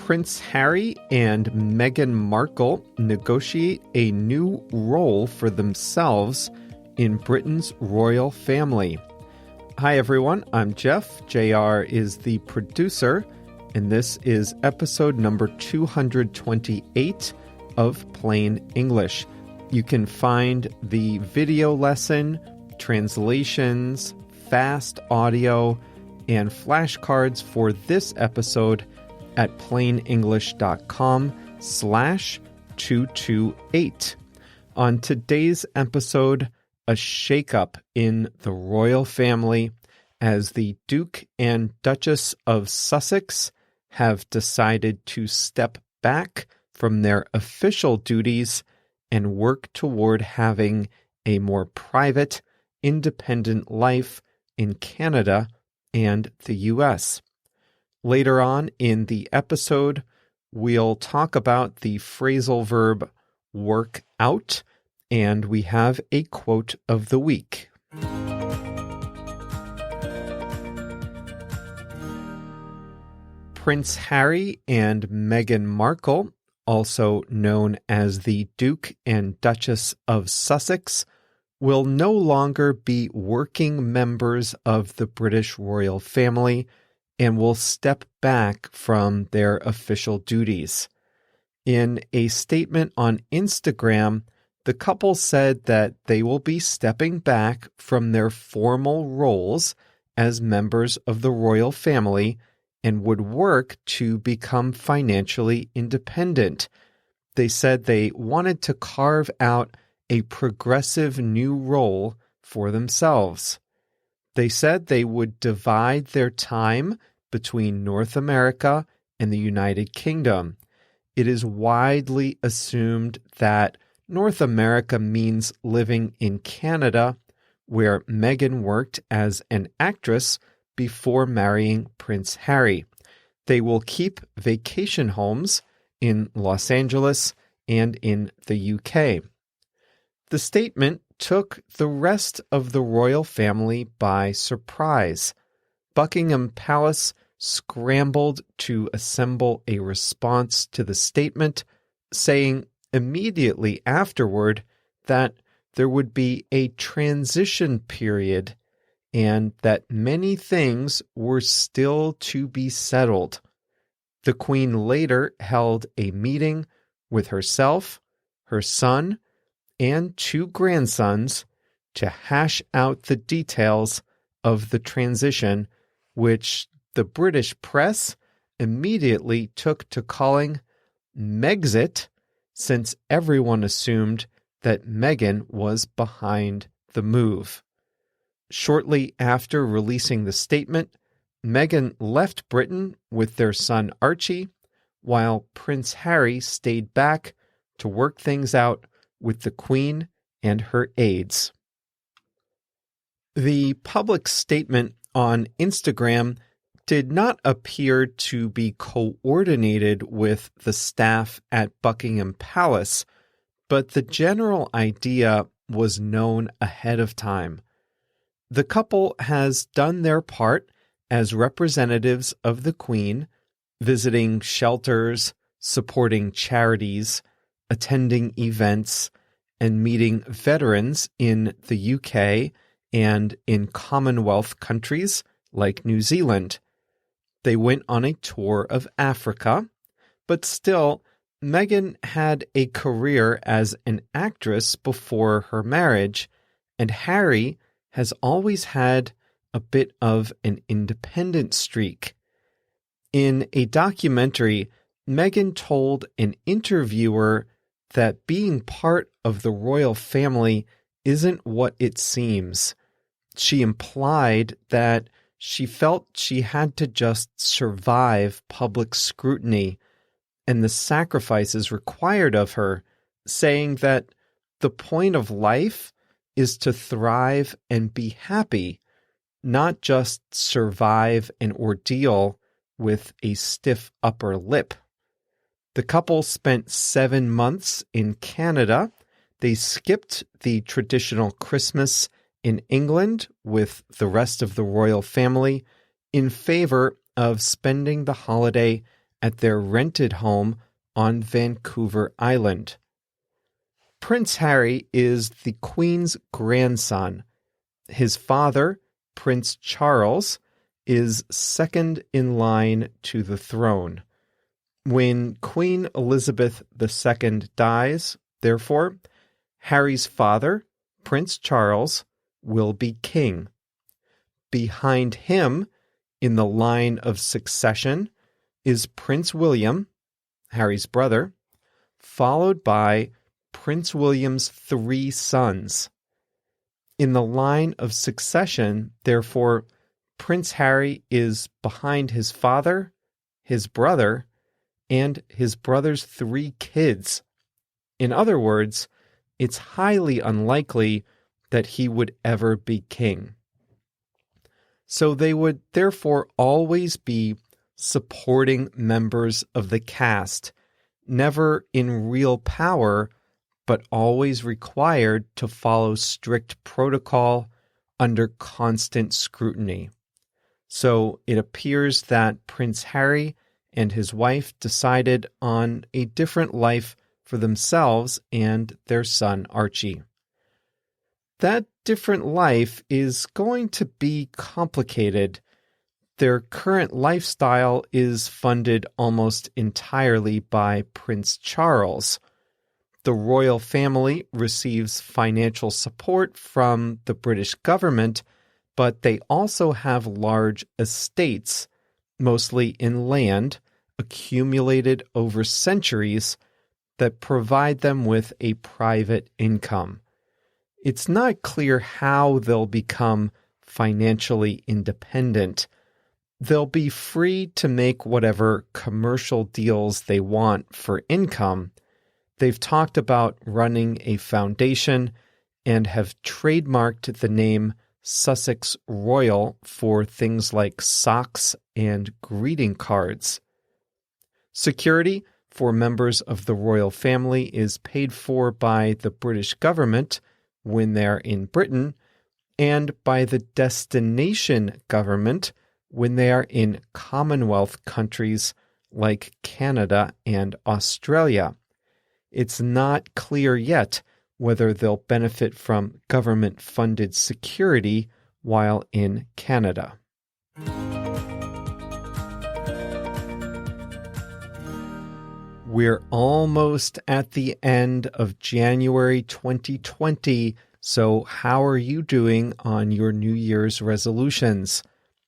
Prince Harry and Meghan Markle negotiate a new role for themselves in Britain's royal family. Hi everyone, I'm Jeff. JR is the producer, and this is episode number 228 of Plain English. You can find the video lesson, translations, fast audio, and flashcards for this episode at plainenglish.com/228. On today's episode, a shakeup in the royal family as the Duke and Duchess of Sussex have decided to step back from their official duties and work toward having a more private, independent life in Canada and the U.S. Later on in the episode, we'll talk about the phrasal verb work out, and we have a quote of the week. Prince Harry and Meghan Markle, also known as the Duke and Duchess of Sussex, will no longer be working members of the British royal family and will step back from their official duties. In a statement on Instagram, the couple said that they will be stepping back from their formal roles as members of the royal family and would work to become financially independent. They said they wanted to carve out a progressive new role for themselves. They said they would divide their time between North America and the United Kingdom. It is widely assumed that North America means living in Canada, where Meghan worked as an actress before marrying Prince Harry. They will keep vacation homes in Los Angeles and in the UK. The statement took the rest of the royal family by surprise. Buckingham Palace scrambled to assemble a response to the statement, saying immediately afterward that there would be a transition period and that many things were still to be settled. The Queen later held a meeting with herself, her son, and 2 grandsons to hash out the details of the transition, which the British press immediately took to calling Megxit, since everyone assumed that Meghan was behind the move. Shortly after releasing the statement, Meghan left Britain with their son Archie, while Prince Harry stayed back to work things out with the Queen and her aides. The public statement on Instagram did not appear to be coordinated with the staff at Buckingham Palace, but the general idea was known ahead of time. The couple has done their part as representatives of the Queen, visiting shelters, supporting charities, attending events, and meeting veterans in the UK and in Commonwealth countries like New Zealand. They went on a tour of Africa, but still, Meghan had a career as an actress before her marriage, and Harry has always had a bit of an independent streak. In a documentary, Meghan told an interviewer that being part of the royal family isn't what it seems. She implied that she felt she had to just survive public scrutiny and the sacrifices required of her, saying that the point of life is to thrive and be happy, not just survive an ordeal with a stiff upper lip. The couple spent 7 months in Canada. They skipped the traditional Christmas in England with the rest of the royal family in favor of spending the holiday at their rented home on Vancouver Island. Prince Harry is the Queen's grandson. His father, Prince Charles, is second in line to the throne. When Queen Elizabeth II dies, therefore, Harry's father, Prince Charles, will be king. Behind him, in the line of succession, is Prince William, Harry's brother, followed by Prince William's 3 sons. In the line of succession, therefore, Prince Harry is behind his father, his brother, and his brother's 3 kids. In other words, it's highly unlikely that he would ever be king. So they would therefore always be supporting members of the cast, never in real power, but always required to follow strict protocol under constant scrutiny. So it appears that Prince Harry and his wife decided on a different life for themselves and their son Archie. That different life is going to be complicated. Their current lifestyle is funded almost entirely by Prince Charles. The royal family receives financial support from the British government, but they also have large estates, mostly in land, accumulated over centuries, that provide them with a private income. It's not clear how they'll become financially independent. They'll be free to make whatever commercial deals they want for income. They've talked about running a foundation and have trademarked the name Sussex Royal for things like socks and greeting cards. Security for members of the royal family is paid for by the British government when they're in Britain, and by the destination government when they are in Commonwealth countries like Canada and Australia. It's not clear yet whether they'll benefit from government-funded security while in Canada. We're almost at the end of January 2020, so how are you doing on your New Year's resolutions?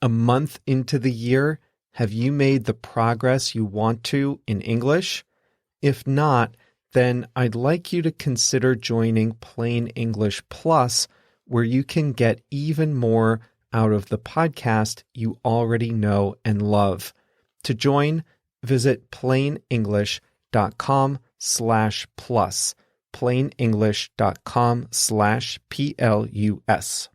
A month into the year, have you made the progress you want to in English? If not, then I'd like you to consider joining Plain English Plus, where you can get even more out of the podcast you already know and love. To join, visit plainenglish.com/plus, plainenglish.com/plus.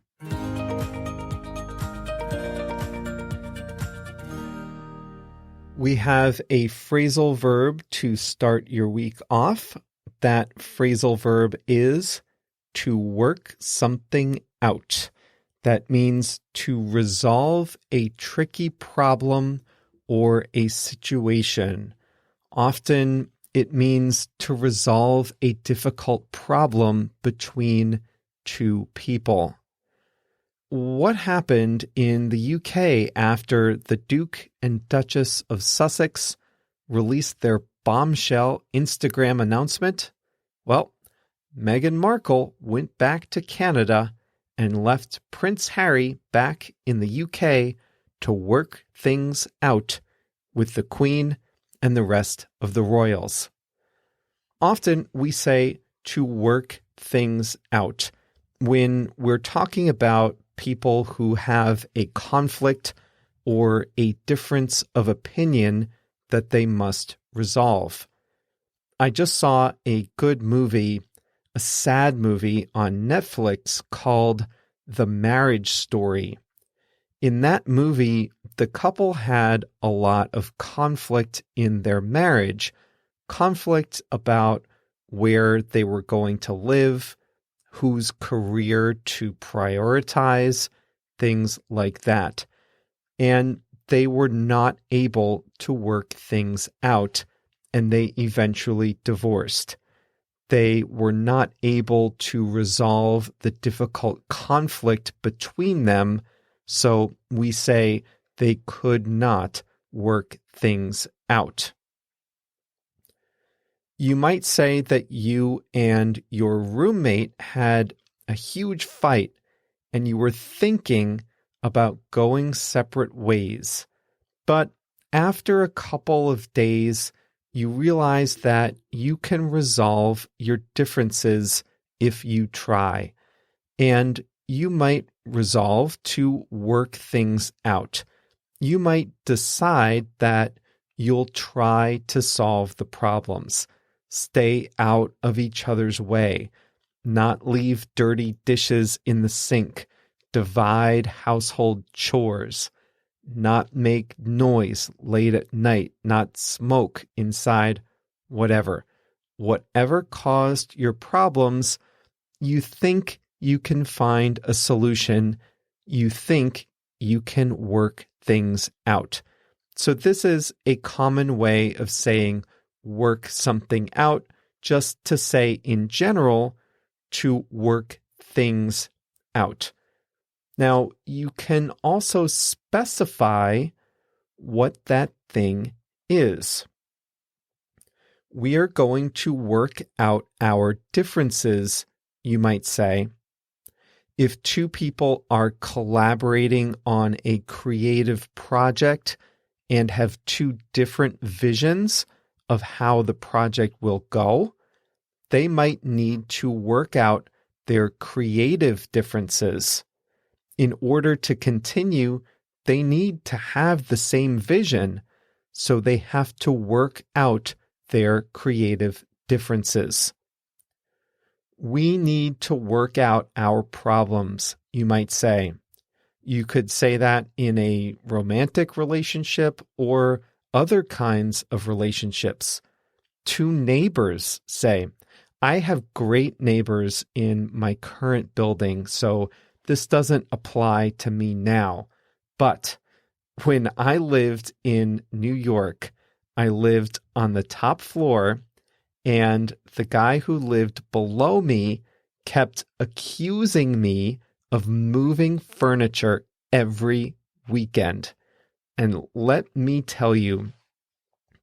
We have a phrasal verb to start your week off. That phrasal verb is to work something out. That means to resolve a tricky problem or a situation. Often it means to resolve a difficult problem between 2 people. What happened in the UK after the Duke and Duchess of Sussex released their bombshell Instagram announcement? Well, Meghan Markle went back to Canada and left Prince Harry back in the UK to work things out with the Queen and the rest of the royals. Often we say to work things out when we're talking about people who have a conflict or a difference of opinion that they must resolve. I just saw a good movie, a sad movie on Netflix called The Marriage Story. In that movie, the couple had a lot of conflict in their marriage, conflict about where they were going to live, whose career to prioritize, things like that. And they were not able to work things out, and they eventually divorced. They were not able to resolve the difficult conflict between them, so we say they could not work things out. You might say that you and your roommate had a huge fight and you were thinking about going separate ways. But after a couple of days, you realize that you can resolve your differences if you try. And you might resolve to work things out. You might decide that you'll try to solve the problems, stay out of each other's way, not leave dirty dishes in the sink, divide household chores, not make noise late at night, not smoke inside, whatever. Whatever caused your problems, you think you can find a solution. You think you can work things out. So this is a common way of saying work something out, just to say in general, to work things out. Now, you can also specify what that thing is. We are going to work out our differences, you might say. If two people are collaborating on a creative project and have two different visions of how the project will go, they might need to work out their creative differences. In order to continue, they need to have the same vision, so they have to work out their creative differences. We need to work out our problems, you might say. You could say that in a romantic relationship or other kinds of relationships. Two neighbors say, I have great neighbors in my current building, so this doesn't apply to me now. But when I lived in New York, I lived on the top floor, and the guy who lived below me kept accusing me of moving furniture every weekend. And let me tell you,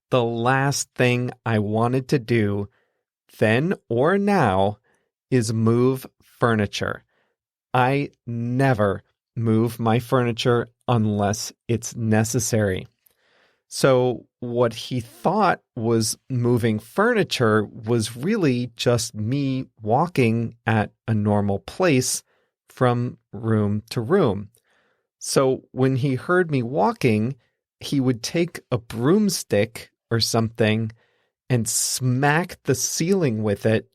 the last thing I wanted to do, then or now, is move furniture. I never move my furniture unless it's necessary. So what he thought was moving furniture was really just me walking at a normal pace from room to room. So when he heard me walking, he would take a broomstick or something and smack the ceiling with it,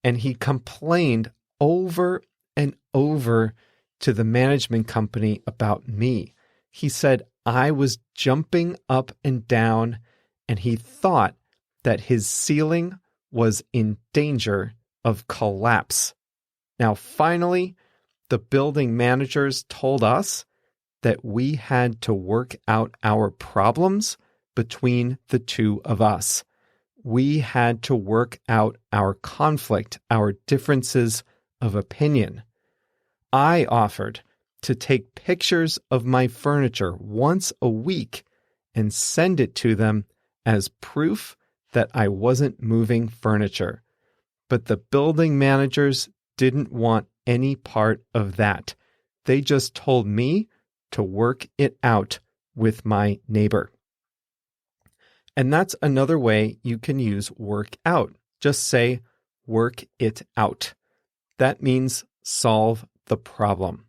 and he complained over and over to the management company about me. He said I was jumping up and down, and he thought that his ceiling was in danger of collapse. Now, finally, the building managers told us that we had to work out our problems between the two of us. We had to work out our conflict, our differences of opinion. I offered to take pictures of my furniture once a week and send it to them as proof that I wasn't moving furniture. But the building managers didn't want any part of that. They just told me to work it out with my neighbor. And that's another way you can use work out. Just say, work it out. That means solve the problem.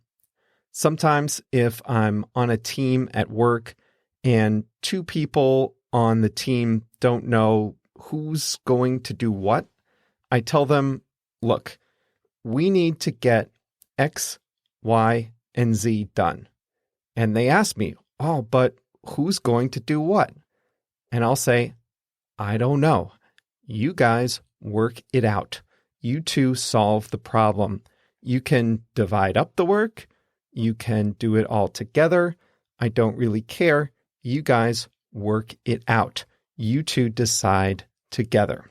Sometimes if I'm on a team at work and two people on the team don't know who's going to do what, I tell them, look, we need to get X, Y, and Z done. And they ask me, oh, but who's going to do what? And I'll say, I don't know. You guys work it out. You two solve the problem. You can divide up the work. You can do it all together. I don't really care. You guys work it out. You two decide together.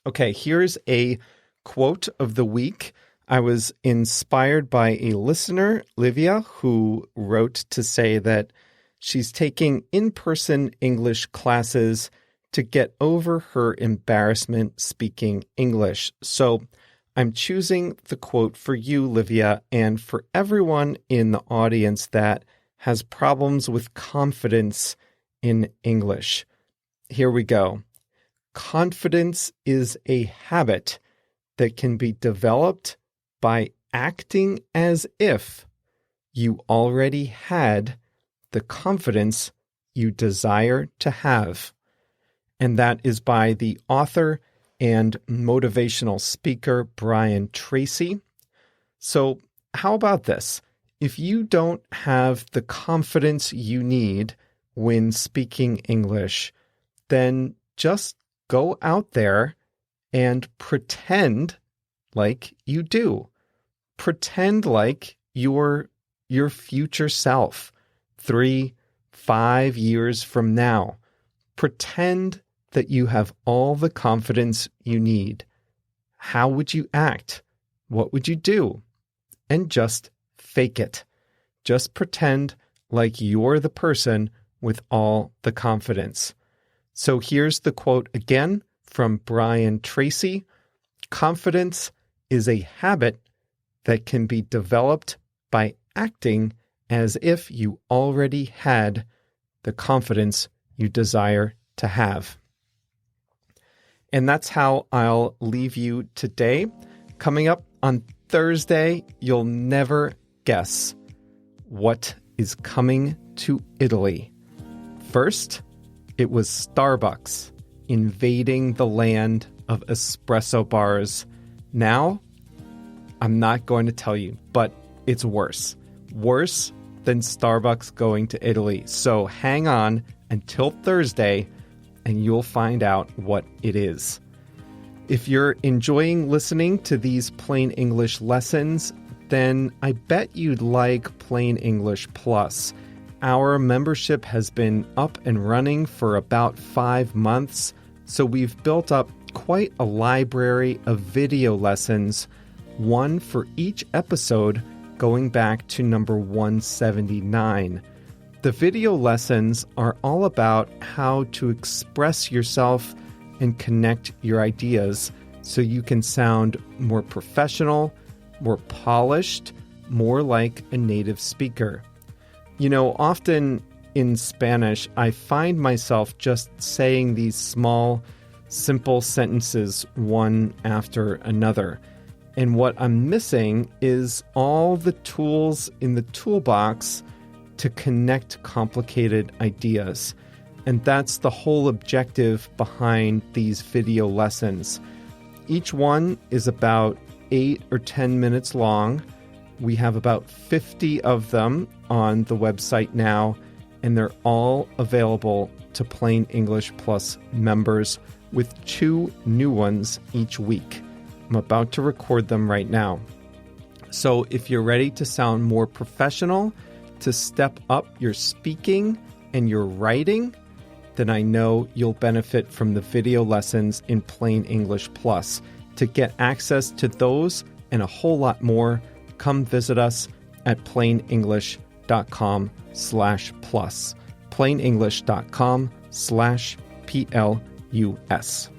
Okay, here's a quote of the week. I was inspired by a listener, Livia, who wrote to say that she's taking in-person English classes to get over her embarrassment speaking English. So I'm choosing the quote for you, Livia, and for everyone in the audience that has problems with confidence in English. Here we go. Confidence is a habit that can be developed by acting as if you already had the confidence you desire to have. And that is by the author and motivational speaker, Brian Tracy. So how about this? If you don't have the confidence you need when speaking English, then just go out there and pretend like you do. Pretend like you're your future self 3-5 years from now. Pretend that you have all the confidence you need. How would you act? What would you do? And just fake it. Just pretend like you're the person with all the confidence. So here's the quote again from Brian Tracy. Confidence is a habit that can be developed by acting as if you already had the confidence you desire to have. And that's how I'll leave you today. Coming up on Thursday, you'll never guess what is coming to Italy. First, it was Starbucks invading the land of espresso bars. Now, I'm not going to tell you, but it's worse. Worse than Starbucks going to Italy. So hang on until Thursday and you'll find out what it is. If you're enjoying listening to these Plain English lessons, then I bet you'd like Plain English Plus. Our membership has been up and running for about 5 months, so we've built up quite a library of video lessons, one for each episode going back to number 179. The video lessons are all about how to express yourself and connect your ideas so you can sound more professional, more polished, more like a native speaker. You know, often in Spanish, I find myself just saying these small, simple sentences one after another. And what I'm missing is all the tools in the toolbox to connect complicated ideas. And that's the whole objective behind these video lessons. Each one is about 8 or 10 minutes long. We have about 50 of them on the website now, and they're all available to Plain English Plus members with 2 new ones each week. I'm about to record them right now. So if you're ready to sound more professional, to step up your speaking and your writing, then I know you'll benefit from the video lessons in Plain English Plus. To get access to those and a whole lot more, come visit us at plainenglish.com/plus. plainenglish.com/PLUS.